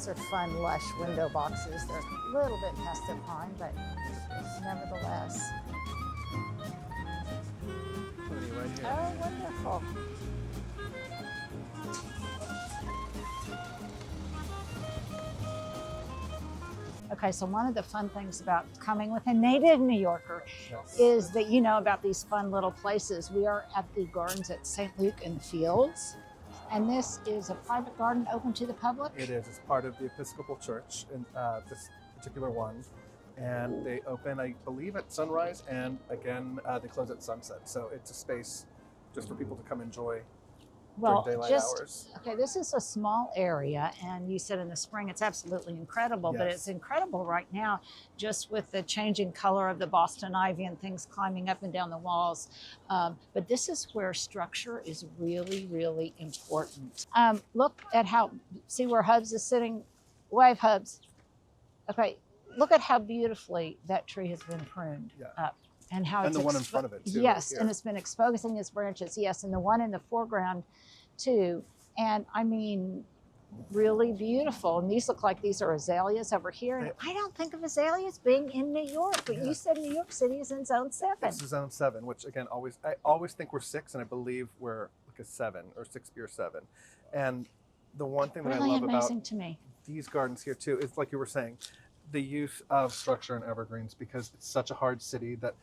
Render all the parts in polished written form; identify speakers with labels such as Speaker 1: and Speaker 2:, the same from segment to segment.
Speaker 1: those are fun, lush window boxes. They're a little bit past their prime, but nevertheless.
Speaker 2: Right here.
Speaker 1: Oh, wonderful. Okay, so one of the fun things about coming with a native New Yorker
Speaker 2: Yes.
Speaker 1: is that you know about these fun little places. We are at the gardens at St. Luke in the Fields, and this is a private garden open to the public.
Speaker 2: It is. It's part of the Episcopal Church, in this particular one. And they open, I believe, at sunrise, and again, they close at sunset. So it's a space just for people to come enjoy during daylight hours.
Speaker 1: Okay, this is a small area, and you said in the spring it's absolutely incredible, but
Speaker 2: Yes.
Speaker 1: it's incredible right now just with the changing color of the Boston ivy and things climbing up and down the walls. But this is where structure is really, really important. Look at how, see where Hubs is sitting? Wave, Hubs. Okay, look at how beautifully that tree has been pruned up. And how
Speaker 2: And
Speaker 1: it's
Speaker 2: the one in front of it, too.
Speaker 1: Yes,
Speaker 2: right
Speaker 1: and it's been exposing its branches. Yes, and the one in the foreground too. And I mean, really beautiful. And these look like these are azaleas over here. And I don't think of azaleas being in New York, but you said New York City is in zone 7.
Speaker 2: This is zone 7, which again, I always think we're 6, and I believe we're like a 7 or 6B or 7. And the one thing that
Speaker 1: Really
Speaker 2: I love
Speaker 1: amazing
Speaker 2: about
Speaker 1: to me.
Speaker 2: these gardens here too is, like you were saying, the use of structure and evergreens, because it's such a hard city that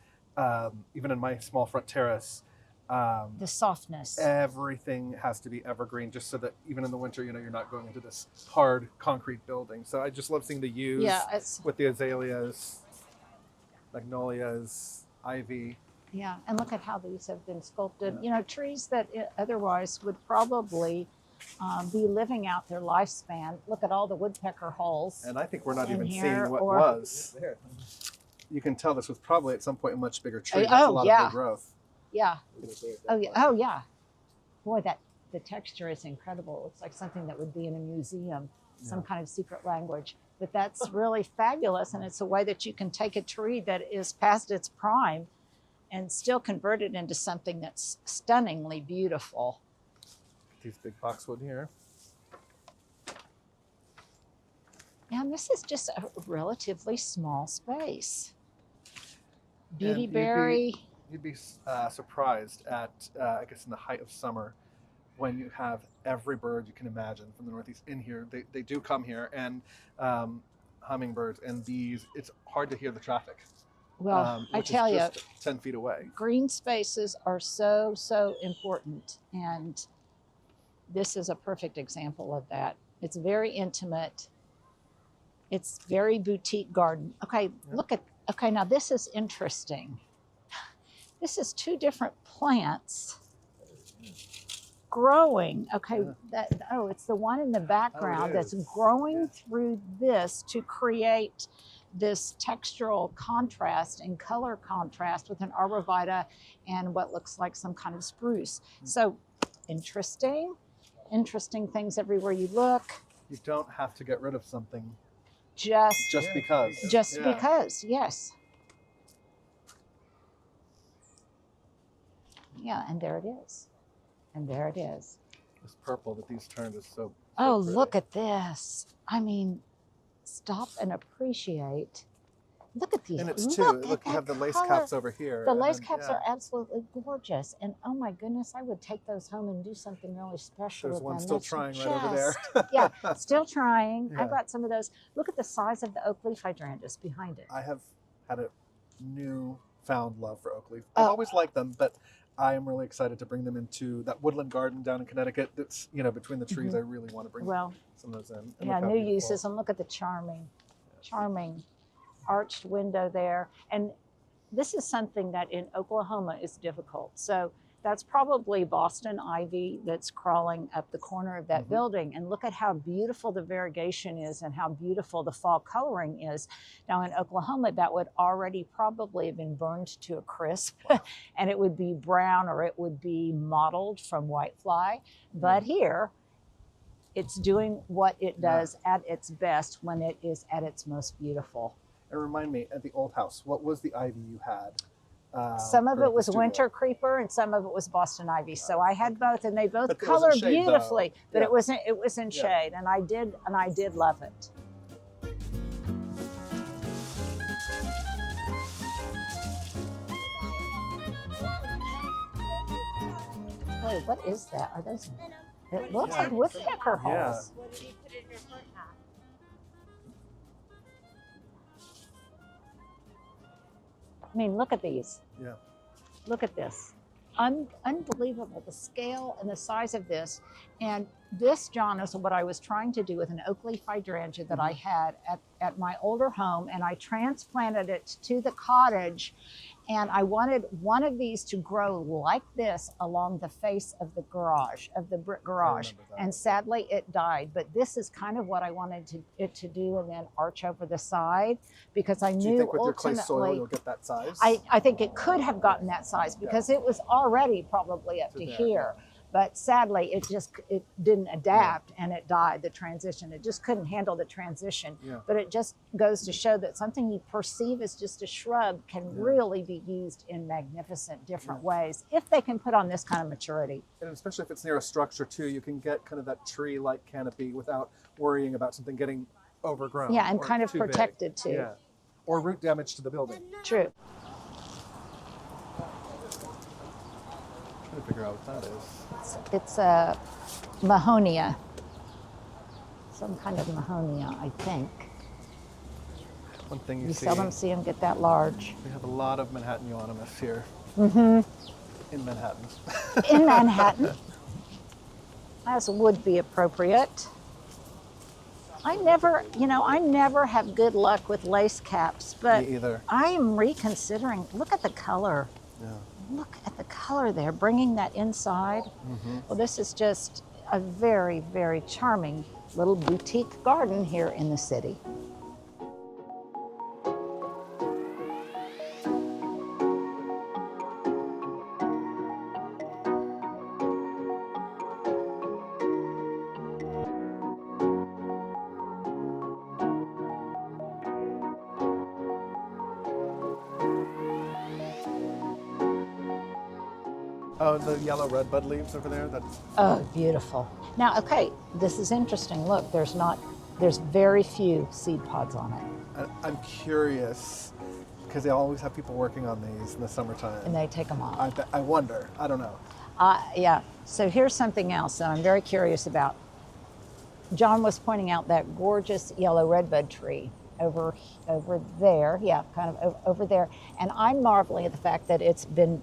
Speaker 2: even in my small front terrace,
Speaker 1: The softness.
Speaker 2: everything has to be evergreen, just so that even in the winter, you know, you're not going into this hard concrete building. So I just love seeing the use with the azaleas, magnolias, ivy.
Speaker 1: Yeah, and look at how these have been sculpted. You know, trees that otherwise would probably be living out their lifespan. Look at all the woodpecker holes.
Speaker 2: And I think we're not
Speaker 1: in
Speaker 2: even
Speaker 1: here,
Speaker 2: seeing what
Speaker 1: or-
Speaker 2: was. You can tell this was probably at some point a much bigger tree.
Speaker 1: Oh,
Speaker 2: That's a lot
Speaker 1: yeah.
Speaker 2: of new growth.
Speaker 1: Yeah. Oh yeah. Oh yeah. Boy, the texture is incredible. It looks like something that would be in a museum, some kind of secret language. But that's really fabulous, and it's a way that you can take a tree that is past its prime and still convert it into something that's stunningly beautiful.
Speaker 2: These big boxwood here.
Speaker 1: And this is just a relatively small space.
Speaker 2: And
Speaker 1: Beautyberry.
Speaker 2: You'd be surprised at, I guess, in the height of summer, when you have every bird you can imagine from the Northeast in here. They do come here, and hummingbirds and bees. It's hard to hear the traffic.
Speaker 1: Well, I
Speaker 2: which
Speaker 1: tell
Speaker 2: is
Speaker 1: you,
Speaker 2: just 10 feet away.
Speaker 1: green spaces are so, so important. And this is a perfect example of that. It's very intimate. It's very boutique garden. Okay, look at, okay, now this is interesting. This is 2 different plants growing. Okay, it's the one in the background that's growing through this to create this textural contrast and color contrast with an arborvitae and what looks like some kind of spruce. So interesting things everywhere you look.
Speaker 2: You don't have to get rid of something
Speaker 1: Just
Speaker 2: because.
Speaker 1: because, yes. Yeah, and there it is. And there it is.
Speaker 2: This purple that these turned is so
Speaker 1: Oh,
Speaker 2: pretty.
Speaker 1: look at this. I mean, stop and appreciate. Look at these.
Speaker 2: And it's
Speaker 1: look
Speaker 2: look, you have the lace caps over here.
Speaker 1: The
Speaker 2: and
Speaker 1: lace
Speaker 2: then,
Speaker 1: caps are absolutely gorgeous. And oh my goodness, I would take those home and do something really special
Speaker 2: There's
Speaker 1: with
Speaker 2: one
Speaker 1: them.
Speaker 2: still
Speaker 1: That's
Speaker 2: trying right over there.
Speaker 1: just- yeah, still trying.
Speaker 2: Yeah.
Speaker 1: I've got some of those. Look at the size of the oak leaf hydrangeas behind it.
Speaker 2: I have had a newfound love for oak leaf. I've always liked them, but I am really excited to bring them into that woodland garden down in Connecticut. That's, you know, between the trees. I really want to bring some of those in. And
Speaker 1: Yeah,
Speaker 2: look how
Speaker 1: new
Speaker 2: beautiful.
Speaker 1: uses. And look at the charming arched window there. And this is something that in Oklahoma is difficult. So that's probably Boston ivy that's crawling up the corner of that building. And look at how beautiful the variegation is and how beautiful the fall coloring is. Now in Oklahoma, that would already probably have been burned to a crisp and it would be brown or it would be mottled from whitefly. But here, it's doing what it does at its best when it is at its most beautiful.
Speaker 2: And remind me, at the old house, what was the ivy you had?
Speaker 1: Some of
Speaker 2: for
Speaker 1: it was
Speaker 2: the studio.
Speaker 1: winter creeper and some of it was Boston ivy. So I had both, and they both
Speaker 2: But it was in
Speaker 1: color
Speaker 2: shade, though.
Speaker 1: beautifully. But
Speaker 2: Yeah.
Speaker 1: it was in
Speaker 2: Yeah.
Speaker 1: shade, and I did love it. Wait, what is that? Are those? It looks
Speaker 2: Yeah.
Speaker 1: like woodpecker
Speaker 2: Yeah.
Speaker 1: holes.
Speaker 3: What did you put in your front half?
Speaker 1: I mean, look at these.
Speaker 2: Yeah.
Speaker 1: Look at this. Unbelievable, the scale and the size of this. And this, John, is what I was trying to do with an oak leaf hydrangea that I had at my older home, and I transplanted it to the cottage. And I wanted one of these to grow like this along the face of the garage, of the brick garage.
Speaker 2: remember that.
Speaker 1: And sadly, it died. But this is kind of what I wanted it to do, and then arch over the side, because I
Speaker 2: Do
Speaker 1: knew
Speaker 2: you think with your clay
Speaker 1: ultimately.
Speaker 2: soil you'll get that size?
Speaker 1: I think it could have gotten that size because it was already probably up
Speaker 2: To
Speaker 1: to
Speaker 2: there,
Speaker 1: here. But sadly, it didn't adapt and it died, the transition. It just couldn't handle the transition.
Speaker 2: Yeah.
Speaker 1: But it just goes to show that something you perceive as just a shrub can really be used in magnificent different ways if they can put on this kind of maturity.
Speaker 2: And especially if it's near a structure too, you can get kind of that tree-like canopy without worrying about something getting overgrown.
Speaker 1: Yeah, and
Speaker 2: or
Speaker 1: kind of
Speaker 2: too big.
Speaker 1: protected too.
Speaker 2: Yeah. Or root damage to the building.
Speaker 1: True.
Speaker 2: Trying to figure out what that is.
Speaker 1: It's a mahonia. Some kind of mahonia, I think.
Speaker 2: One thing
Speaker 1: You
Speaker 2: you see,
Speaker 1: seldom see them get that large.
Speaker 2: we have a lot of Manhattan euonymus here. In Manhattan.
Speaker 1: In Manhattan, as would be appropriate. I never have good luck with lace caps, but
Speaker 2: Me either.
Speaker 1: I am reconsidering. Look at the color.
Speaker 2: Yeah.
Speaker 1: Look at the color there, bringing that inside. Well, this is just a very, very charming little boutique garden here in the city.
Speaker 2: Oh, the yellow redbud leaves over there. That's
Speaker 1: Oh, beautiful. Now, okay, this is interesting. Look, there's very few seed pods on it,
Speaker 2: I'm curious because they always have people working on these in the summertime.
Speaker 1: and they take them off.
Speaker 2: I wonder. I don't know.
Speaker 1: Yeah, so here's something else that I'm very curious about. John was pointing out that gorgeous yellow redbud tree over there, yeah, kind of over there. And I'm marveling at the fact that it's been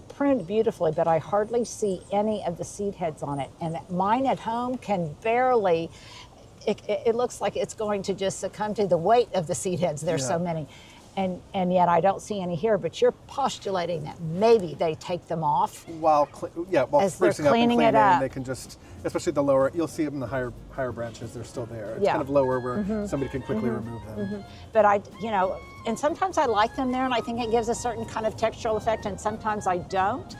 Speaker 1: pruned beautifully, but I hardly see any of the seed heads on it. And mine at home can barely, it looks like it's going to just succumb to the weight of the seed heads. There's so
Speaker 2: Yeah.
Speaker 1: many. And yet I don't see any here, but you're postulating that maybe they take them off.
Speaker 2: While while
Speaker 1: As they're
Speaker 2: sprucing up and
Speaker 1: cleaning it
Speaker 2: cleaning,
Speaker 1: up.
Speaker 2: they can just, especially the lower, you'll see them in the higher branches. They're still there. It's
Speaker 1: Yeah.
Speaker 2: kind of lower where somebody can quickly remove them.
Speaker 1: But and sometimes I like them there and I think it gives a certain kind of textural effect, and sometimes I don't.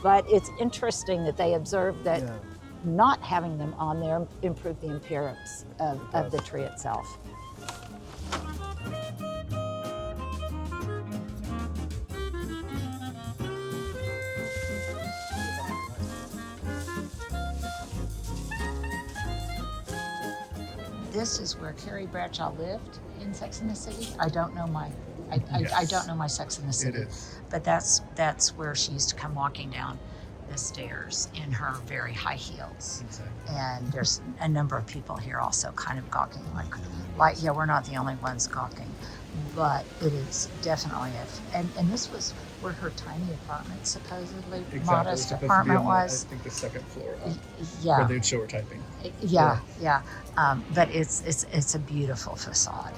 Speaker 1: But it's interesting that they observe that
Speaker 2: Yeah.
Speaker 1: not having them on there improve the appearance of the tree itself. This is where Carrie Bradshaw lived in Sex and the City. I don't know my I don't know my Sex and the City.
Speaker 2: is.
Speaker 1: But that's where she used to come walking down the stairs in her very high heels.
Speaker 2: Exactly.
Speaker 1: And there's a number of people here also kind of gawking like yeah, we're not the only ones gawking. But it is definitely and this was where her tiny apartment, supposedly modest apartment was.
Speaker 2: I think the second floor.
Speaker 1: Yeah.
Speaker 2: Where they'd show her typing.
Speaker 1: Yeah. But it's a beautiful facade.